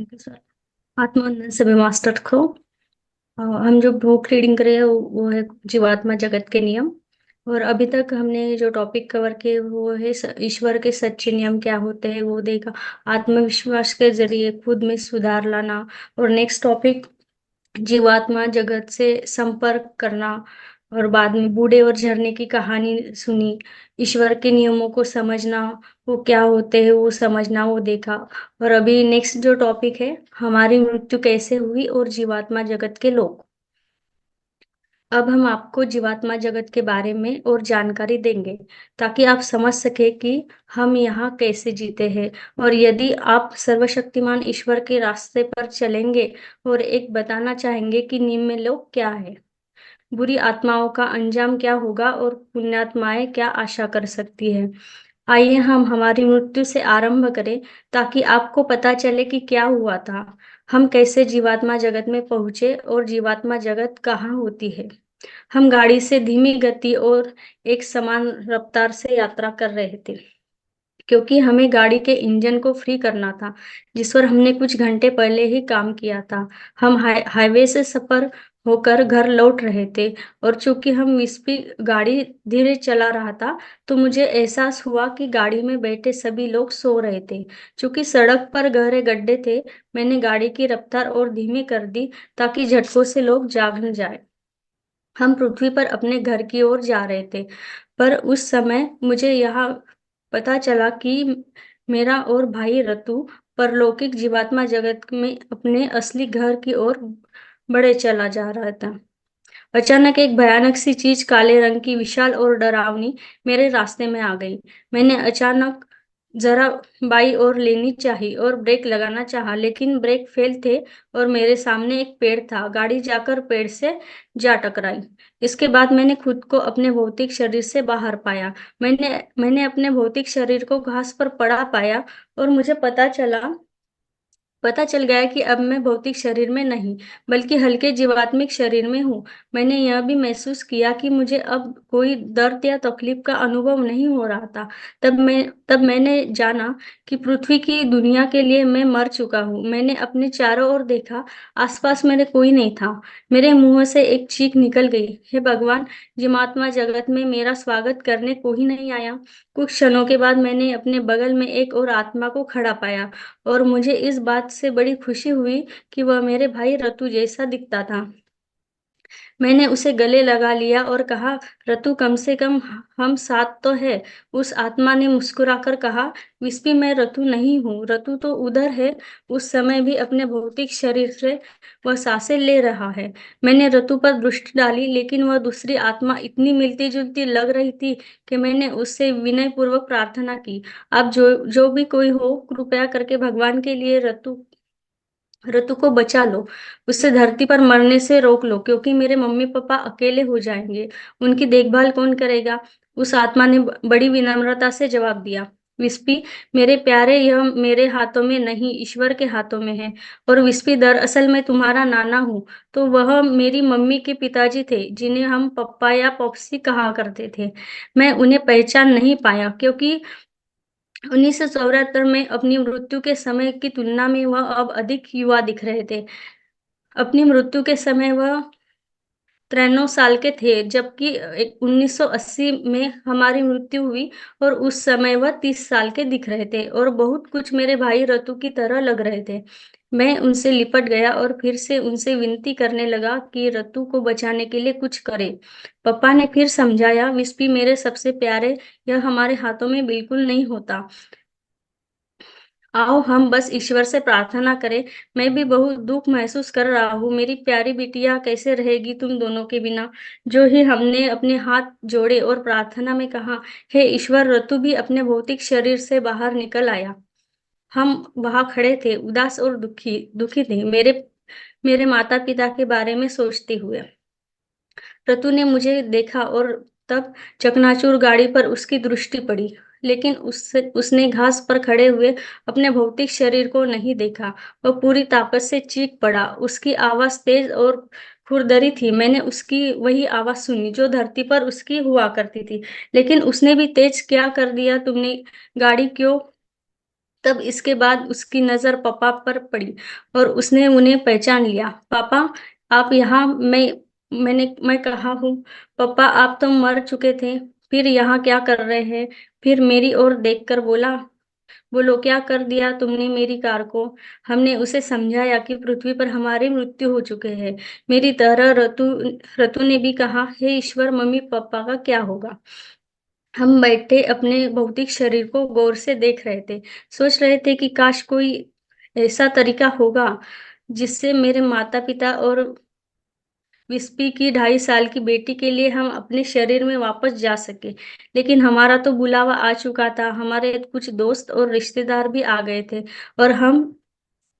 Thank you sir. आत्मवंदन सभी master को। हम जो बुक रीडिंग कर रहे हैं वो है जीवात्मा जगत के नियम। और अभी तक हमने जो टॉपिक कवर किए वो है ईश्वर के सच्चे नियम क्या होते हैं वो देखा। आत्मविश्वास के जरिए खुद में सुधार लाना। और नेक्स्ट टॉपिक जीवात्मा जगत से संपर्क करना। और बाद में बूढ़े और झरने की कहानी सुनी। ईश्वर के नियमों को समझना, वो क्या होते हैं वो समझना, वो देखा। और अभी नेक्स्ट जो टॉपिक है, हमारी मृत्यु कैसे हुई और जीवात्मा जगत के लोग। अब हम आपको जीवात्मा जगत के बारे में और जानकारी देंगे ताकि आप समझ सके कि हम यहाँ कैसे जीते हैं। और यदि आप सर्वशक्तिमान ईश्वर के रास्ते पर चलेंगे। और एक बताना चाहेंगे कि निम्न लोग क्या है, बुरी आत्माओं का अंजाम क्या होगा और पुण्यात्माएं क्या आशा कर सकती है। आइए हम हमारी मृत्यु से आरंभ करें ताकि आपको पता चले कि क्या हुआ था, हम कैसे जीवात्मा जगत में पहुंचे और जीवात्मा जगत कहाँ होती है। हम गाड़ी से धीमी गति और एक समान रफ्तार से यात्रा कर रहे थे क्योंकि हमें गाड़ी के इंजन को फ्री करना था जिस पर हमने कुछ घंटे पहले ही काम किया था। हम हाईवे से सफर होकर घर लौट रहे थे। और चूंकि हम स्पीड गाड़ी धीरे चला रहा था तो मुझे एहसास हुआ कि गाड़ी में बैठे सभी लोग सो रहे थे। चूंकि सड़क पर गहरे गड्ढे थे, मैंने गाड़ी की रफ्तार और धीमी कर दी ताकि झटकों से लोग जाग न जाए। हम पृथ्वी पर अपने घर की ओर जा रहे थे। पर उस समय मुझे यहाँ पता चला कि मेरा और भाई रतु परलौकिक जीवात्मा जगत में अपने असली घर की ओर बढ़े चला जा रहा था। अचानक एक भयानक सी चीज, काले रंग की, विशाल और डरावनी, मेरे रास्ते में आ गई। मैंने अचानक जरा बाई और लेनी चाही और ब्रेक लगाना चाहा, लेकिन ब्रेक फेल थे। और मेरे सामने एक पेड़ था। गाड़ी जाकर पेड़ से जा टकराई। इसके बाद मैंने खुद को अपने भौतिक शरीर से बाहर पाया। मैंने अपने भौतिक शरीर को घास पर पड़ा पाया। और मुझे पता चल गया कि अब मैं भौतिक शरीर में नहीं बल्कि हल्के जीवात्मिक शरीर में हूँ। मैंने यह भी महसूस किया कि मुझे अब कोई दर्द या तकलीफ का अनुभव नहीं हो रहा था। तब मैंने जाना कि पृथ्वी की दुनिया के लिए मैं मर चुका हूँ। मैंने अपने चारों ओर देखा। आसपास मेरे कोई नहीं था। मेरे मुंह से एक चीख निकल गई, हे भगवान, जीवात्मा जगत में मेरा स्वागत करने कोई नहीं आया। कुछ क्षणों के बाद मैंने अपने बगल में एक और आत्मा को खड़ा पाया। और मुझे इस बात से बड़ी खुशी हुई कि वह मेरे भाई रतु जैसा दिखता था। मैंने उसे गले लगा लिया और कहा, रतु, कम से कम हम साथ तो है। उस आत्मा ने मुस्कुराकर कहा, विस्पी, मैं रतु नहीं हूँ, रतु तो उधर है। उस समय भी अपने भौतिक शरीर से वह सांसें ले रहा है। मैंने रतु पर दृष्टि डाली, लेकिन वह दूसरी आत्मा इतनी मिलती जुलती लग रही थी कि मैंने उससे विनय पूर्वक प्रार्थना की, आप जो जो भी कोई हो, कृपया करके भगवान के लिए ऋतु को बचा लो। उसे धरती पर मरने से रोक लो, क्योंकि मेरे मम्मी पापा अकेले हो जाएंगे। उनकी देखभाल कौन करेगा। उस आत्मा ने बड़ी विनम्रता से जवाब दिया, विस्पी, मेरे प्यारे, यह मेरे हाथों में नहीं, ईश्वर के हाथों में है। और विस्पी, दरअसल मैं तुम्हारा नाना हूँ। तो वह मेरी मम्मी के पिताजी थे, जिन्हें हम पप्पा या पॉप्सी कहा करते थे। मैं उन्हें पहचान नहीं पाया क्योंकि 1974 में अपनी मृत्यु के समय की तुलना में वह अब अधिक युवा दिख रहे थे। अपनी मृत्यु के समय वह 93 साल के थे, जबकि 1980 में हमारी मृत्यु हुई और उस समय वह 30 साल के दिख रहे थे और बहुत कुछ मेरे भाई रतु की तरह लग रहे थे। मैं उनसे लिपट गया और फिर से उनसे विनती करने लगा कि रतु को बचाने के लिए कुछ करे। पापा ने फिर समझाया, विस्पी मेरे सबसे प्यारे, यह हमारे हाथों में बिल्कुल नहीं होता। आओ हम बस ईश्वर से प्रार्थना करें। मैं भी बहुत दुख महसूस कर रहा हूँ। मेरी प्यारी बिटिया कैसे रहेगी तुम दोनों के बिना। जो ही हमने अपने हाथ जोड़े और प्रार्थना में कहा, हे ईश्वर, ऋतु भी अपने भौतिक शरीर से बाहर निकल आया। हम वहां खड़े थे, उदास और दुखी दुखी थे, मेरे मेरे माता पिता के बारे में सोचते हुए। रतु ने मुझे देखा और तब चकनाचूर गाड़ी पर उसकी दृष्टि पड़ी, लेकिन उसने घास पर खड़े हुए अपने भौतिक शरीर को नहीं देखा। वह पूरी ताकत से चीख पड़ा। उसकी आवाज तेज और खुरदरी थी। मैंने उसकी वही आवाज सुनी जो धरती पर उसकी हुआ करती थी। लेकिन उसने भी तेज क्या कर दिया तुमने, गाड़ी क्यों तब इसके बाद उसकी नजर पापा पर पड़ी और उसने उन्हें पहचान लिया। पापा, आप यहाँ? मैं कहा हूँ। पापा, आप तो मर चुके थे, फिर यहाँ क्या कर रहे हैं? फिर मेरी ओर देखकर बोला, बोलो, क्या कर दिया तुमने मेरी कार को? हमने उसे समझाया कि पृथ्वी पर हमारी मृत्यु हो चुके हैं। मेरी तरह रतु रतु ने भी कहा, हे ईश्वर, मम्मी पापा का क्या होगा? हम बैठे अपने भौतिक शरीर को गौर से देख रहे थे, सोच रहे थे कि काश कोई ऐसा तरीका होगा जिससे मेरे माता पिता और विस्पी की 2.5 साल की बेटी के लिए हम अपने शरीर में वापस जा सके। लेकिन हमारा तो बुलावा आ चुका था। हमारे कुछ दोस्त और रिश्तेदार भी आ गए थे और हम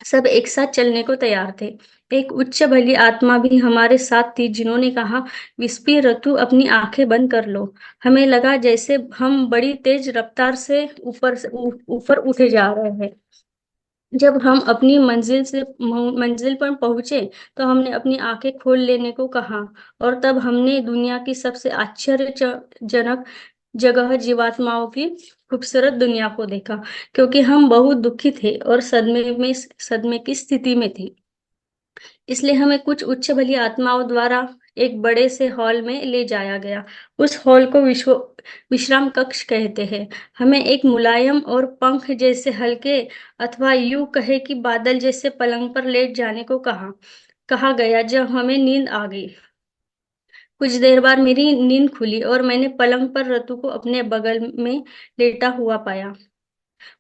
सब एक साथ चलने को तैयार थे। एक उच्च भली आत्मा भी हमारे साथ थी, जिन्होंने कहा, विस्पी, रतु, अपनी आंखें बंद कर लो। हमें लगा जैसे हम बड़ी तेज रफ्तार से ऊपर उठे जा रहे हैं। जब हम अपनी मंजिल पर पहुंचे तो हमने अपनी आंखें खोल लेने को कहा और तब हमने दुनिया की सबसे आश्चर्यजनक जगह, जीवात्माओं की खूबसूरत दुनिया को देखा, क्योंकि हम बहुत दुखी थे और सदमे की स्थिति में थे। इसलिए हमें कुछ उच्च भली आत्माओं द्वारा एक बड़े से हॉल में ले जाया गया। उस हॉल को विश्राम कक्ष कहते हैं। हमें एक मुलायम और पंख जैसे हल्के, अथवा यूं कहे कि बादल जैसे पलंग पर लेट जाने को कहा गया। जब हमें नींद आ गई, कुछ देर बाद मेरी नींद खुली और मैंने पलंग पर रतु को अपने बगल में लेटा हुआ पाया।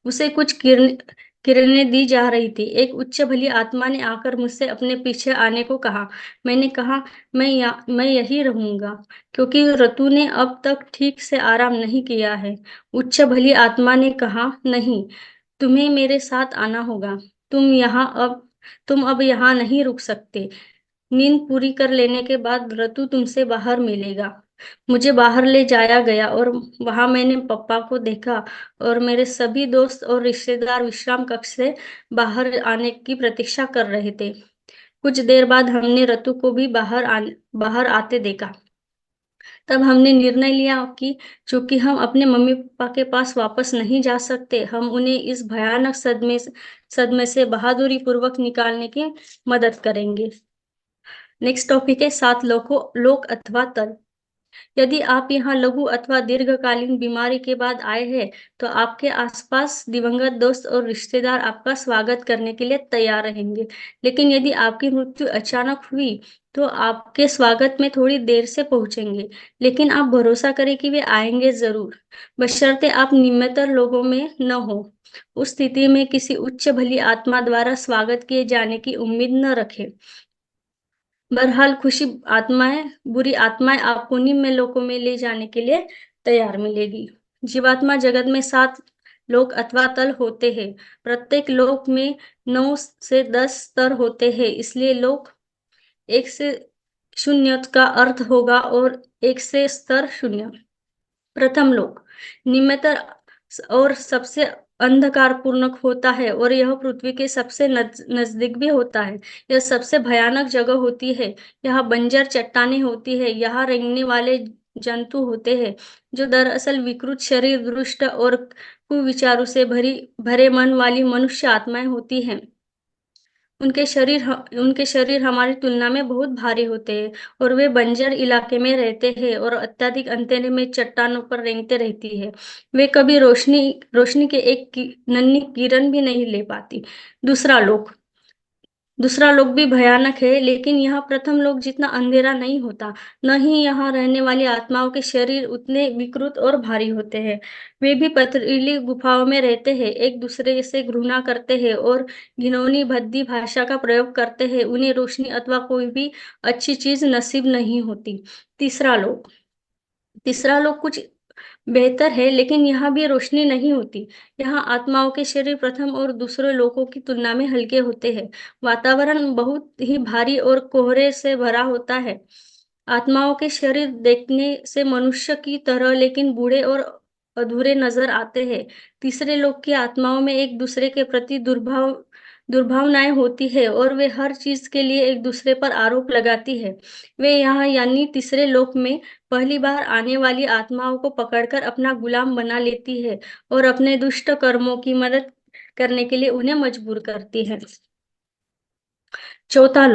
उसे कुछ किरणें दी जा रही थी। एक उच्च भली आत्मा ने आकर मुझसे अपने पीछे आने को कहा। मैंने कहा, मैं यही रहूंगा, क्योंकि रतु ने अब तक ठीक से आराम नहीं किया है। उच्च भली आत्मा ने कहा, नहीं, तुम्हें मेरे साथ आना होगा। तुम अब यहाँ नहीं रुक सकते। नींद पूरी कर लेने के बाद रतु तुमसे बाहर मिलेगा। मुझे बाहर ले जाया गया और वहां मैंने पप्पा को देखा और मेरे सभी दोस्त और रिश्तेदार विश्राम कक्ष से बाहर आने की प्रतीक्षा कर रहे थे। कुछ देर बाद हमने रतु को भी बाहर आते देखा। तब हमने निर्णय लिया कि चूंकि हम अपने मम्मी पापा के पास वापस नहीं जा सकते, हम उन्हें इस भयानक सदमे से बहादुरी पूर्वक निकालने की मदद करेंगे। नेक्स्ट टॉपिक है 7 लोक अथवा तल। यदि आप यहाँ लघु अथवा दीर्घकालीन बीमारी के बाद आए हैं, तो आपके आसपास दिवंगत दोस्त और रिश्तेदार आपका स्वागत करने के लिए तैयार रहेंगे। लेकिन यदि आपकी मृत्यु अचानक हुई, तो आपके स्वागत में थोड़ी देर से पहुंचेंगे, लेकिन आप भरोसा करें कि वे आएंगे जरूर, बशर्ते आप निम्नतर लोगों में न हो। उस स्थिति में किसी उच्च भली आत्मा द्वारा स्वागत किए जाने की उम्मीद न रखें। बहरहाल, बुरी आत्माएं आपको निम्न लोकों में ले जाने के लिए तैयार मिलेगी। जीवात्मा जगत में 7 लोक अथवा तल होते हैं। प्रत्येक लोक में 9 से 10 स्तर होते हैं, इसलिए लोक 1 से 0 का अर्थ होगा और 1 से स्तर 0। प्रथम लोक निम्नतर और सबसे अंधकारपूर्ण होता है और यह पृथ्वी के सबसे नजदीक भी होता है। यह सबसे भयानक जगह होती है। यहाँ बंजर चट्टानें होती है। यहाँ रेंगने वाले जंतु होते हैं, जो दरअसल विकृत शरीर, दुष्ट और कुविचारों से भरे मन वाली मनुष्य आत्माएं होती हैं। उनके शरीर हमारी तुलना में बहुत भारी होते हैं और वे बंजर इलाके में रहते हैं और अत्यधिक अंधेरे में चट्टानों पर रेंगते रहती है। वे कभी रोशनी के एक नन्ही किरण भी नहीं ले पाती। दूसरा लोक दूसरा लोक भी भयानक है, लेकिन यहाँ प्रथम लोक जितना अंधेरा नहीं होता। न ही यहाँ रहने वाली आत्माओं के शरीर उतने विकृत और भारी होते हैं। वे भी पथरीली गुफाओं में रहते हैं, एक दूसरे से घृणा करते हैं और घिनौनी भद्दी भाषा का प्रयोग करते हैं। उन्हें रोशनी अथवा कोई भी अच्छी चीज नसीब नहीं होती। तीसरा लोक तीसरा लोक कुछ बेहतर है, लेकिन यहाँ भी रोशनी नहीं होती। यहाँ आत्माओं के शरीर प्रथम और दूसरे लोकों की तुलना में हल्के होते हैं। वातावरण बहुत ही भारी और कोहरे से भरा होता है। आत्माओं के शरीर देखने से मनुष्य की तरह, लेकिन बूढ़े और अधूरे नजर आते हैं। तीसरे लोक की आत्माओं में एक दूसरे के प्रति दुर्भावनाएं होती है और वे हर चीज के लिए एक दूसरे पर आरोप लगाती है। वे यहाँ यानी तीसरे लोक में पहली बार आने वाली आत्माओं को पकड़कर अपना गुलाम बना लेती है और अपने दुष्ट कर्मों की मदद करने के लिए उन्हें मजबूर करती है। चौथा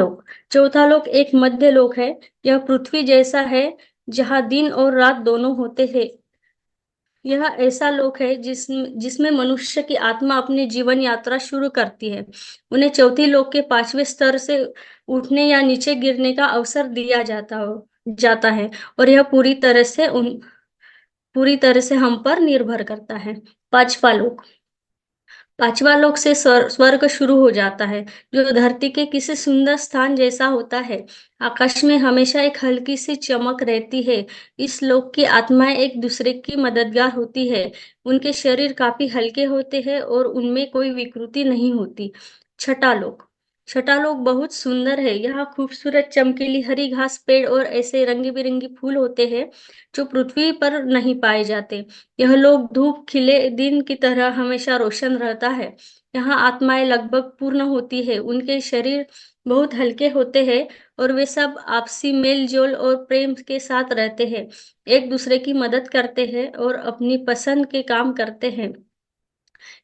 लोक एक मध्य लोक है। यह पृथ्वी जैसा है, जहाँ दिन और रात दोनों होते हैं। यह ऐसा लोक है जिसमें मनुष्य की आत्मा अपनी जीवन यात्रा शुरू करती है। उन्हें चौथी लोक के 5वें स्तर से उठने या नीचे गिरने का अवसर दिया जाता है, और यह पूरी तरह से हम पर निर्भर करता है। पांचवा लोक पांचवा लोक से स्वर्ग शुरू हो जाता है, जो धरती के किसी सुंदर स्थान जैसा होता है। आकाश में हमेशा एक हल्की सी चमक रहती है। इस लोक की आत्माएं एक दूसरे की मददगार होती है। उनके शरीर काफी हल्के होते हैं और उनमें कोई विकृति नहीं होती। छठा लोक छठा लोक बहुत सुंदर है। यहाँ खूबसूरत चमकीली हरी घास, पेड़ और ऐसे रंगी बिरंगी फूल होते हैं जो पृथ्वी पर नहीं पाए जाते। यह लोक धूप खिले दिन की तरह हमेशा रोशन रहता है। यहाँ आत्माएं लगभग पूर्ण होती है। उनके शरीर बहुत हल्के होते हैं और वे सब आपसी मेल जोल और प्रेम के साथ रहते हैं, एक दूसरे की मदद करते हैं और अपनी पसंद के काम करते हैं।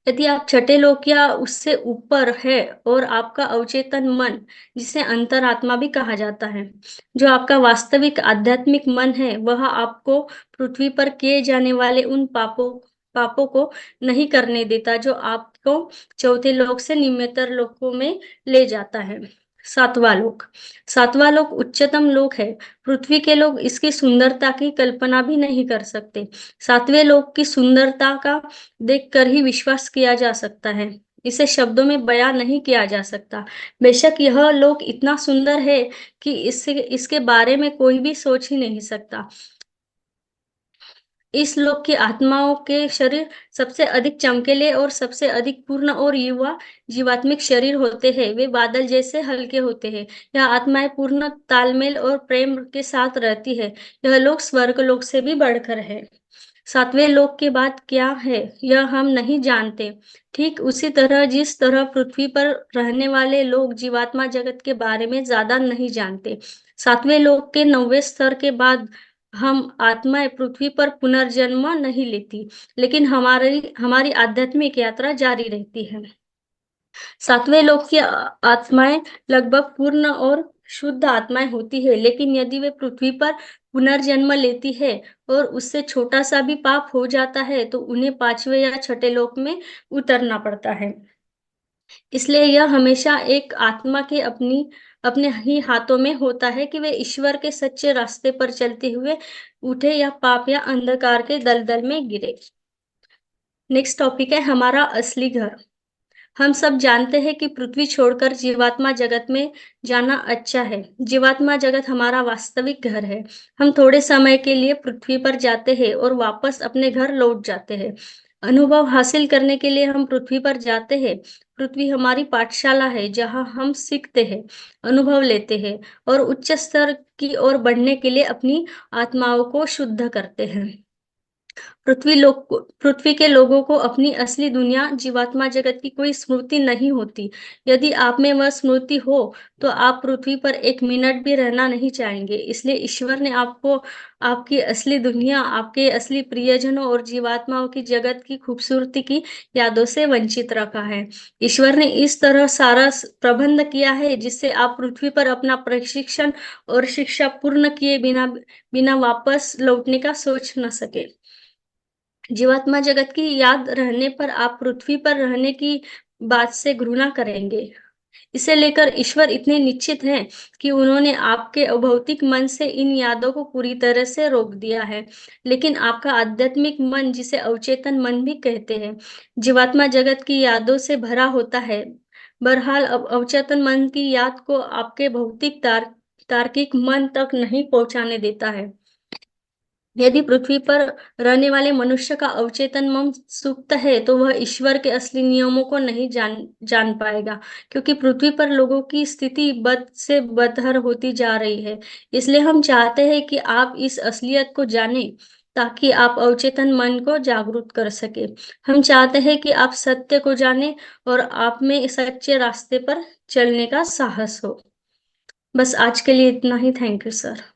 यदि आप छठे लोक या उससे ऊपर है, और आपका अवचेतन मन, जिसे अंतरात्मा भी कहा जाता है, जो आपका वास्तविक आध्यात्मिक मन है, वह आपको पृथ्वी पर किए जाने वाले उन पापों को नहीं करने देता जो आपको चौथे लोक से निम्नतर लोकों में ले जाता है। सातवां लोक सातवां लोक उच्चतम लोक है। पृथ्वी के लोग इसकी सुंदरता की कल्पना भी नहीं कर सकते। सातवें लोक की सुंदरता का देखकर ही विश्वास किया जा सकता है। इसे शब्दों में बयां नहीं किया जा सकता। बेशक यह लोक इतना सुंदर है कि इसके बारे में कोई भी सोच ही नहीं सकता। इस लोक की आत्माओं के शरीर सबसे अधिक चमकीले और सबसे अधिक पूर्ण और युवा जीवात्मिक शरीर होते हैं। वे बादल जैसे हल्के होते हैं। यह आत्माएं पूर्ण तालमेल और प्रेम के साथ रहती है। यह लोक स्वर्ग लोक से भी बढ़कर है। सातवें लोक के बाद क्या है, यह हम नहीं जानते। ठीक उसी तरह जिस तरह पृथ्वी पर रहने वाले लोग जीवात्मा जगत के बारे में ज्यादा नहीं जानते। सातवें लोक के 9वें स्तर के बाद हम आत्माएं पृथ्वी पर पुनर्जन्म नहीं लेती, लेकिन हमारी हमारी आध्यात्मिक यात्रा जारी रहती है। सातवें लोक की आत्माएं लगभग पूर्ण और शुद्ध आत्माएं होती है, लेकिन यदि वे पृथ्वी पर पुनर्जन्म लेती है और उससे छोटा सा भी पाप हो जाता है, तो उन्हें 5वें या छठे लोक में उतरना पड़ता है। इसलिए यह हमेशा एक आत्मा के अपने ही हाथों में होता है कि वे ईश्वर के सच्चे रास्ते पर चलते हुए उठे या पाप या अंधकार के दलदल में गिरे। नेक्स्ट टॉपिक है हमारा असली घर। हम सब जानते हैं कि पृथ्वी छोड़कर जीवात्मा जगत में जाना अच्छा है। जीवात्मा जगत हमारा वास्तविक घर है। हम थोड़े समय के लिए पृथ्वी पर जाते हैं और वापस अपने घर लौट जाते हैं। अनुभव हासिल करने के लिए हम पृथ्वी पर जाते हैं। पृथ्वी हमारी पाठशाला है, जहां हम सीखते हैं, अनुभव लेते हैं और उच्च स्तर की ओर बढ़ने के लिए अपनी आत्माओं को शुद्ध करते हैं। पृथ्वी के लोगों को अपनी असली दुनिया जीवात्मा जगत की कोई स्मृति नहीं होती। यदि आप में वह स्मृति हो, तो आप पृथ्वी पर एक मिनट भी रहना नहीं चाहेंगे। इसलिए ईश्वर ने आपको आपकी असली दुनिया, आपके असली प्रियजनों और जीवात्माओं की जगत की खूबसूरती की यादों से वंचित रखा है। ईश्वर ने इस तरह सारा प्रबंध किया है जिससे आप पृथ्वी पर अपना प्रशिक्षण और शिक्षा पूर्ण किए बिना बिना वापस लौटने का सोच न सके। जीवात्मा जगत की याद रहने पर आप पृथ्वी पर रहने की बात से घृणा करेंगे। इसे लेकर ईश्वर इतने निश्चित हैं कि उन्होंने आपके अभौतिक मन से इन यादों को पूरी तरह से रोक दिया है। लेकिन आपका आध्यात्मिक मन, जिसे अवचेतन मन भी कहते हैं, जीवात्मा जगत की यादों से भरा होता है। बहरहाल अब अवचेतन मन की याद को आपके भौतिक तार्किक मन तक नहीं पहुंचाने देता है। यदि पृथ्वी पर रहने वाले मनुष्य का अवचेतन मन सुप्त है, तो वह ईश्वर के असली नियमों को नहीं जान पाएगा, क्योंकि पृथ्वी पर लोगों की स्थिति बद से बदतर होती जा रही है। इसलिए हम चाहते हैं कि आप इस असलियत को जानें, ताकि आप अवचेतन मन को जागरूक कर सके। हम चाहते हैं कि आप सत्य को जानें और आप में सच्चे रास्ते पर चलने का साहस हो। बस आज के लिए इतना ही। Thank you sir.